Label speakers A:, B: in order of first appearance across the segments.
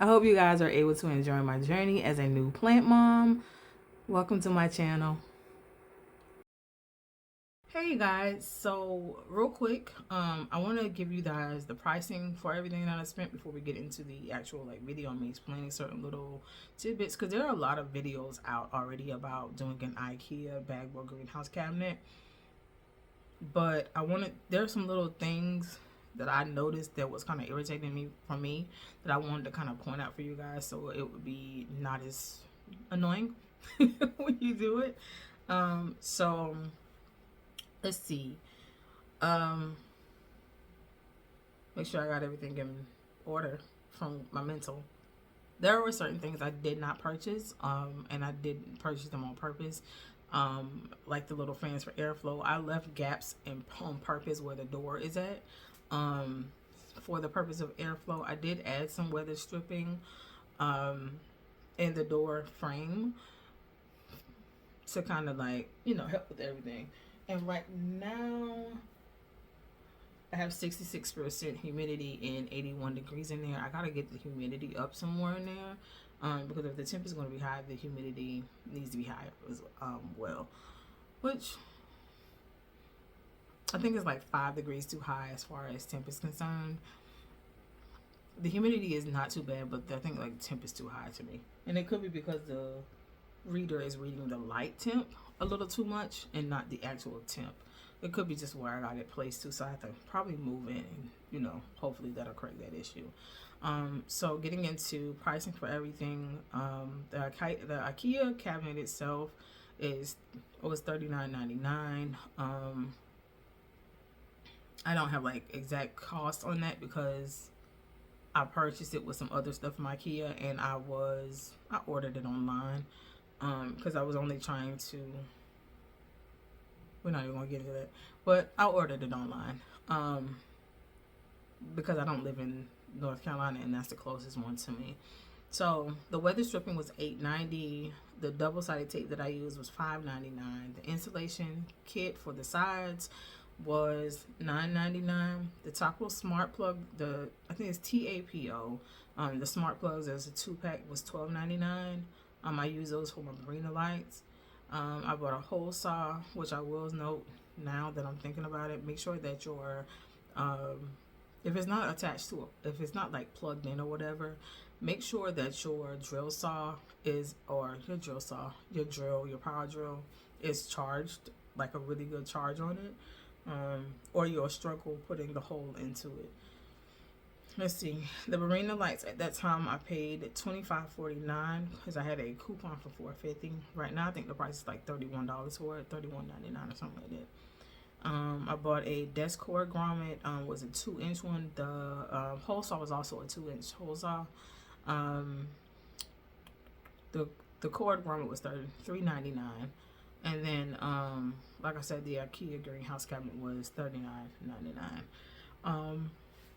A: I hope you guys are able to enjoy my journey as a new plant mom. Welcome to my channel. Hey guys, so real quick, I want to give you guys the pricing for everything that I spent before we get into the actual video on me explaining certain little tidbits, because there are a lot of videos out already about doing an Ikea Baggebo greenhouse cabinet. But there are some little things that I noticed that was kind of irritating me that I wanted to kind of point out for you guys, so it would be not as annoying when you do it. So let's see. Make sure I got everything in order from my mental. There were certain things I did not purchase, and I didn't purchase them on purpose. Like the little fans for airflow, I left gaps on purpose where the door is at, for the purpose of airflow. I did add some weather stripping in the door frame to kind of help with everything. And right now I have 66% humidity and 81 degrees in there. I gotta get the humidity up somewhere in there, because if the temp is going to be high, the humidity needs to be high as well, which I think is like 5 degrees too high as far as temp is concerned. The humidity is not too bad, but I think temp is too high to me, and it could be because the reader is reading the light temp a little too much and not the actual temp. It could be just where I got it placed to, so I have to probably move in and, hopefully that'll correct that issue. So getting into pricing for everything, the IKEA cabinet itself was $39.99. I don't have exact cost on that because I purchased it with some other stuff from IKEA, and I ordered it online, because I was only trying to, we're not even gonna get into that, but I ordered it online, because I don't live in North Carolina, and that's the closest one to me. So the weather stripping was $8.90. The double-sided tape that I used was $5.99. The insulation kit for the sides was $9.99. The Taco smart plug, I think it's TAPO, the smart plugs as a 2-pack was $12.99. I use those for my marina lights. I bought a hole saw, which I will note now that I'm thinking about it. Make sure that your if it's not attached to if it's not plugged in or whatever, make sure that your drill saw your power drill is charged, like a really good charge on it, or you'll struggle putting the hole into it. Let's see, the marina lights at that time I paid $25.49 because I had a coupon for $4.50. Right now I think the price is like $31 for it, $31.99 or something like that. I bought a desk cord grommet, was a 2-inch one. The hole saw was also a 2-inch hole saw. The cord grommet was $33.99, and then like I said, the IKEA greenhouse cabinet was $39.99.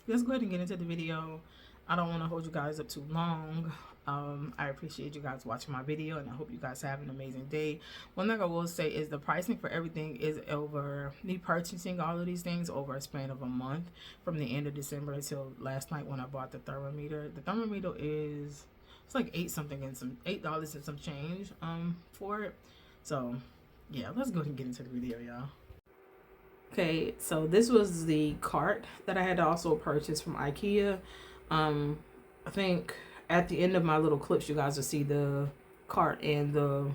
A: Let's go ahead and get into the video. I don't want to hold you guys up too long. I appreciate you guys watching my video, and I hope you guys have an amazing day. One thing I will say is the pricing for everything is over me purchasing all of these things over a span of a month, from the end of December until last night when I bought the thermometer. The thermometer it's like $8 and some change for it. So yeah, let's go ahead and get into the video, y'all. Okay, so this was the cart that I had to also purchase from IKEA. I think at the end of my little clips, you guys will see the cart and the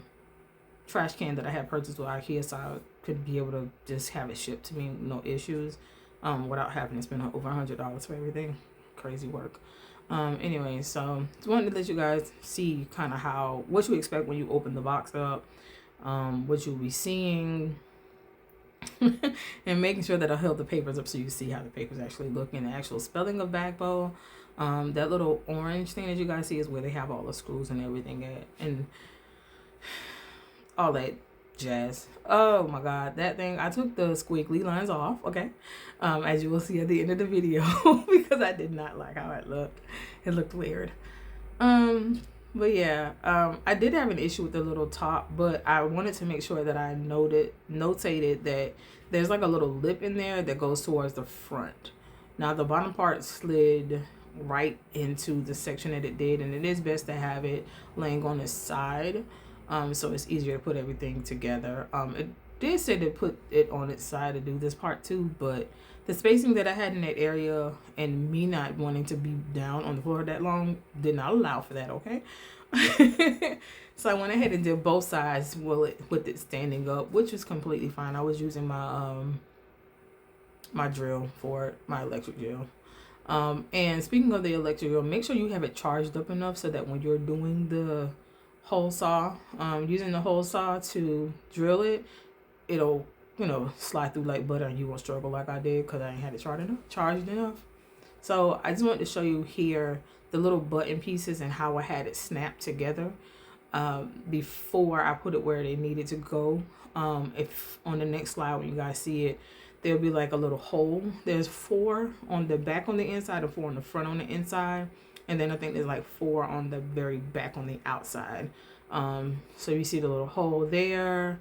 A: trash can that I had purchased with IKEA, so I could be able to just have it shipped to me, no issues, without having to spend over $100 for everything. Crazy work. Anyway, so just wanted to let you guys see kind of what you expect when you open the box up, what you'll be seeing. And making sure that I held the papers up so you see how the papers actually look, and the actual spelling of Baggebo. That little orange thing that you guys see is where they have all the screws and everything at, and all that jazz. Oh my god, that thing, I took the squiggly lines off, okay, as you will see at the end of the video, because I did not like how it looked. It looked weird. But yeah, I did have an issue with the little top, but I wanted to make sure that I notated that there's like a little lip in there that goes towards the front. Now the bottom part slid right into the section that it did, and it is best to have it laying on its side, so it's easier to put everything together. It did say to put it on its side to do this part too, but the spacing that I had in that area and me not wanting to be down on the floor that long did not allow for that, okay? So I went ahead and did both sides with it standing up, which was completely fine. I was using my my drill for it, my electric drill. And speaking of the electric drill, make sure you have it charged up enough so that when you're doing the hole saw, using the hole saw to drill it, it'll, you know, slide through like butter and you won't struggle like I did because I ain't had it charged enough. So I just wanted to show you here the little button pieces and how I had it snapped together before I put it where they needed to go. If on the next slide when you guys see it, there'll be like a little hole. There's 4 on the back on the inside and 4 on the front on the inside, and then I think there's like 4 on the very back on the outside. So you see the little hole there.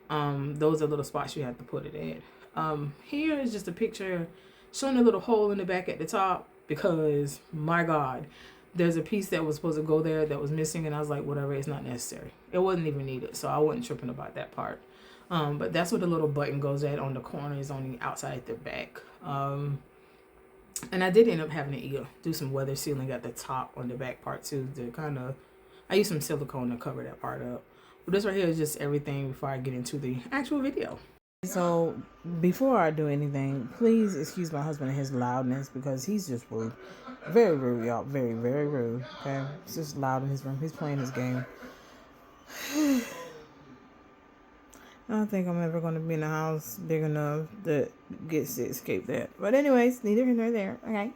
A: Those are little spots you have to put it at. Here is just a picture showing a little hole in the back at the top because, my God, there's a piece that was supposed to go there that was missing, and I was like, whatever, it's not necessary. It wasn't even needed, so I wasn't tripping about that part. But that's where the little button goes at on the corners on the outside at the back. And I did end up having to do some weather sealing at the top on the back part too to kind of, I used some silicone to cover that part up. But this right here is just everything before I get into the actual video. So before I do anything, please excuse my husband and his loudness because he's just rude. Very rude, y'all. Very, very rude. Okay? It's just loud in his room. He's playing his game. I don't think I'm ever going to be in a house big enough to get to escape that. But anyways, neither here nor there. Okay.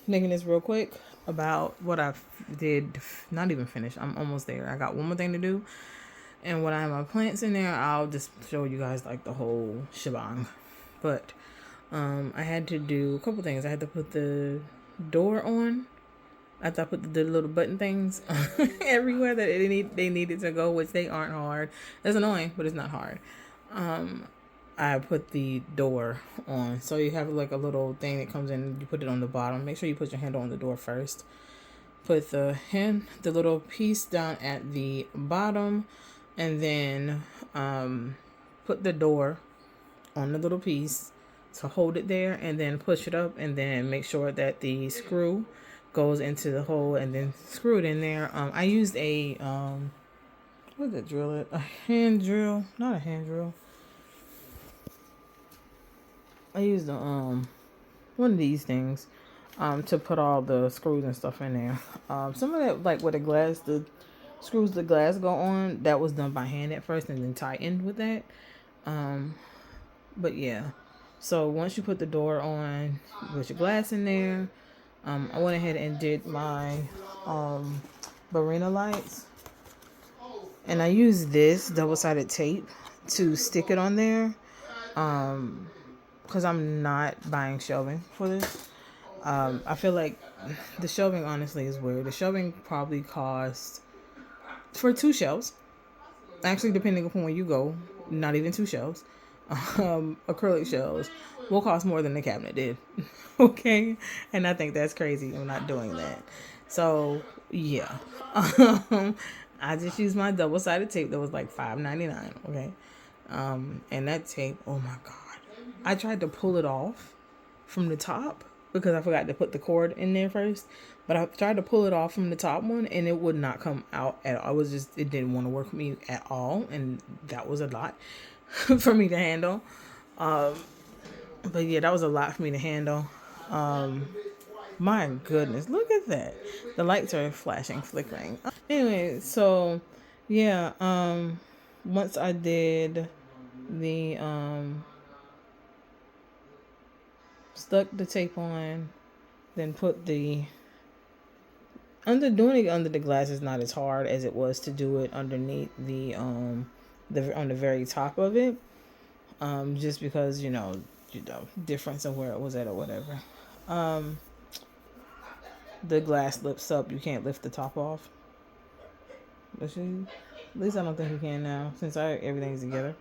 A: Making this real quick about what I did. Not even finished. I'm almost there. I got one more thing to do. And when I have my plants in there, I'll just show you guys like the whole shebang. But I had to do a couple things. I had to put the door on. After I put the little button things everywhere that they needed to go, which they aren't hard. It's annoying, but it's not hard. I put the door on. So you have like a little thing that comes in. You put it on the bottom. Make sure you put your handle on the door first. Put the little piece down at the bottom. And then put the door on the little piece to hold it there. And then push it up. And then make sure that the screw goes into the hole and then screw it in there. I used a what did I drill it? A hand drill, not a hand drill. I used one of these things to put all the screws and stuff in there. Some of that, like with the screws the glass go on, that was done by hand at first and then tightened with that. But yeah, so once you put the door on, you put your glass in there. I went ahead and did my Barina lights, and I used this double-sided tape to stick it on there because I'm not buying shelving for this. I feel like the shelving honestly is weird. The shelving probably cost for 2 shelves, actually depending upon where you go, not even 2 shelves. Acrylic shelves will cost more than the cabinet did. Okay, and I think that's crazy. I'm not doing that. So yeah, I just used my double-sided tape that was like $5.99. Okay, and that tape, oh my God, I tried to pull it off from the top because I forgot to put the cord in there first. But I tried to pull it off from the top one and it would not come out at all. It didn't want to work for me at all, and that was a lot for me to handle. But yeah, that was a lot for me to handle. My goodness, look at that. The lights are flashing, flickering. Anyway, so yeah, once I did the stuck the tape on, then put doing it under the glass is not as hard as it was to do it underneath the on the very top of it. Just because you know difference of where it was at or whatever. The glass lifts up. You can't lift the top off. At least I don't think you can now since everything's together.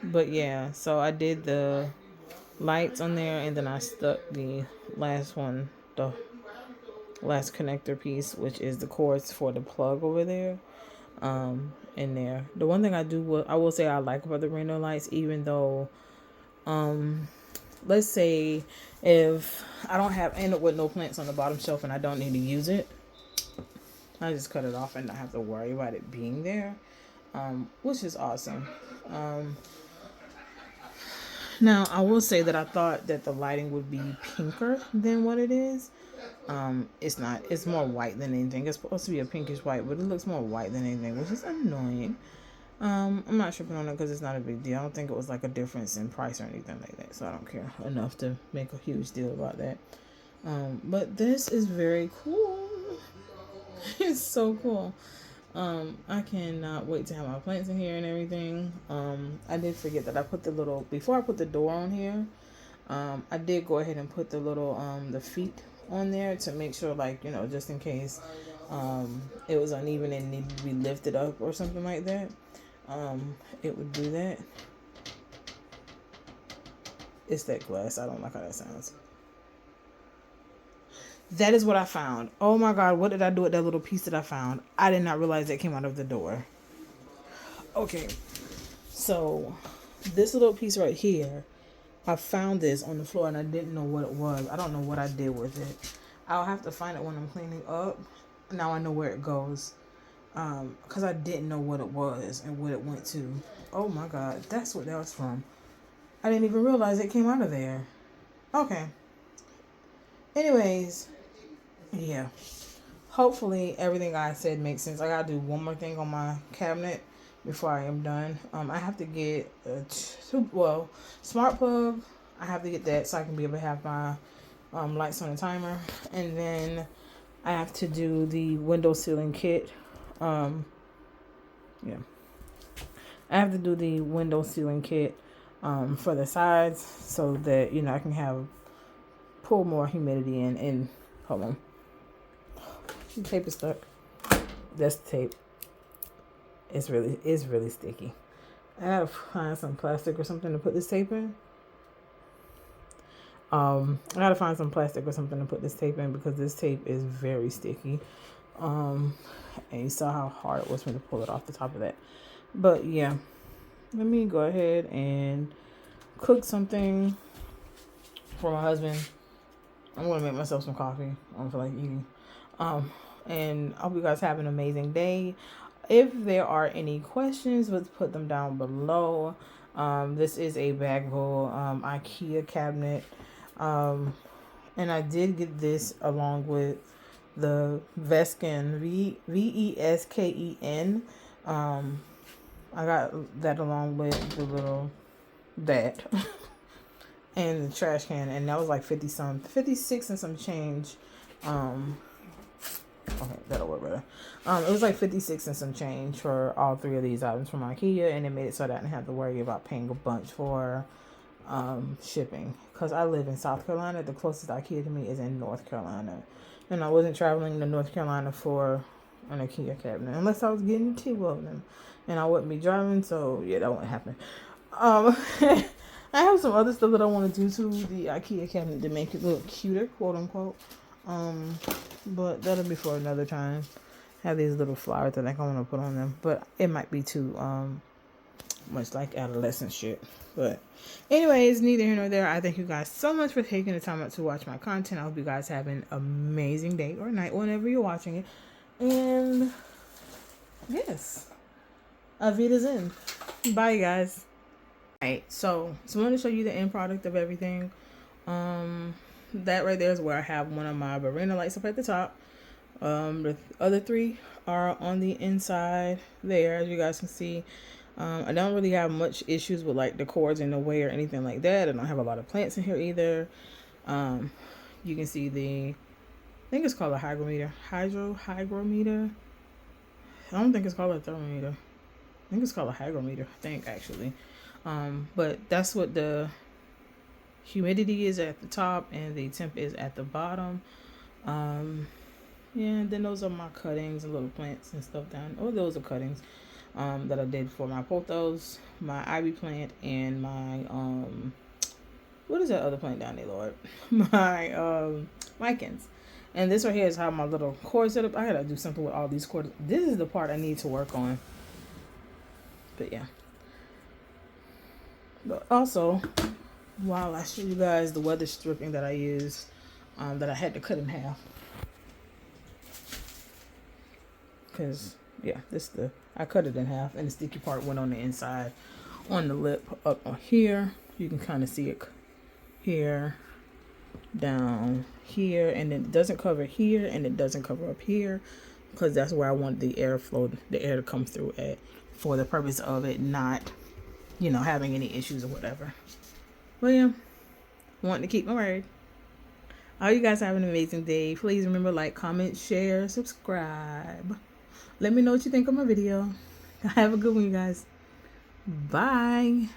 A: But yeah, so I did the lights on there and then I stuck the last one, the last connector piece, which is the cords for the plug over there, in there. The one thing I will say I like about the Reno lights, even though, let's say if I don't end up with no plants on the bottom shelf and I don't need to use it, I just cut it off and not have to worry about it being there, which is awesome. Now, I will say that I thought that the lighting would be pinker than what it is. It's not. It's more white than anything. It's supposed to be a pinkish white, but it looks more white than anything, which is annoying. I'm not tripping on it because it's not a big deal. I don't think it was like a difference in price or anything like that, so I don't care enough to make a huge deal about that. But this is very cool. It's so cool. I cannot wait to have my plants in here and everything. I did forget that I put before I put the door on here, I did go ahead and put the little, the feet on there to make sure, like, just in case, it was uneven and needed to be lifted up or something like that. It would do that. It's that glass. I don't like how that sounds. That is what I found. Oh my God, what did I do with that little piece that I found? I did not realize it came out of the door. Okay, so this little piece right here, I found this on the floor and I didn't know what it was. I don't know what I did with it. I'll have to find it when I'm cleaning up. Now I know where it goes. Because I didn't know what it was and what it went to. Oh my God, that's what that was from. I didn't even realize it came out of there. Okay. Anyways, yeah. Hopefully everything I said makes sense. I gotta do one more thing on my cabinet before I am done. I have to get a smart plug. I have to get that so I can be able to have my lights on the timer. And then I have to do the window sealing kit. I have to do the window sealing kit for the sides so that I can pull more humidity in. And hold on, the tape is stuck. That's the tape. It's really sticky. I gotta find some plastic or something to put this tape in. I gotta find some plastic or something to put this tape in because this tape is very sticky. And you saw how hard it was for me to pull it off the top of that. But yeah, let me go ahead and cook something for my husband. I'm gonna make myself some coffee. I don't feel like eating. And I hope you guys have an amazing day. If there are any questions, let's put them down below. This is a Baggebo Ikea cabinet. And I did get this along with the Vesken, Vesken. I got that along with the little and the trash can, and that was like 56 and some change. Okay, that'll work better. It was like 56 and some change for all three of these items from Ikea, and it made it so that I didn't have to worry about paying a bunch for shipping. Because I live in South Carolina, the closest Ikea to me is in North Carolina, and I wasn't traveling to North Carolina for an Ikea cabinet unless I was getting two of them, and I wouldn't be driving, so yeah, that won't happen. I have some other stuff that I want to do to the Ikea cabinet to make it look cuter, quote unquote. But that'll be for another time. Have these little flowers that I think I want to put on them, but it might be too much like adolescent shit. But anyways, neither here nor there. I thank you guys so much for taking the time out to watch my content. I hope you guys have an amazing day or night whenever you're watching it. And yes, auf Wiedersehen. Bye, guys. Alright, so I want to show you the end product of everything. That right there is where I have one of my Barina lights up at the top. The other three are on the inside there, as you guys can see. I don't really have much issues with like the cords in the way or anything like that. I don't have a lot of plants in here either. You can see I think it's called a hygrometer. Hygrometer. I don't think it's called a thermometer. I think it's called a hygrometer. I think actually. But that's what the humidity is at the top and the temp is at the bottom. Yeah, and then those are my cuttings and little plants and stuff down. Oh, those are cuttings that I did for my pothos, my ivy plant, and my what is that other plant down there, Lord? My Micans. And this right here is how my little cord set up. I gotta do something with all these cords. This is the part I need to work on. But yeah. But also, while I show you guys the weather stripping that I used, that I had to cut in half. Because, yeah, I cut it in half, and the sticky part went on the inside, on the lip up on here. You can kind of see it here, down here, and then it doesn't cover here, and it doesn't cover up here, because that's where I want the air to come through at, for the purpose of it not, you know, having any issues or whatever. Well, yeah, wanting to keep my word. I hope you guys have an amazing day. Please remember, like, comment, share, subscribe. Let me know what you think of my video. Have a good one, you guys. Bye.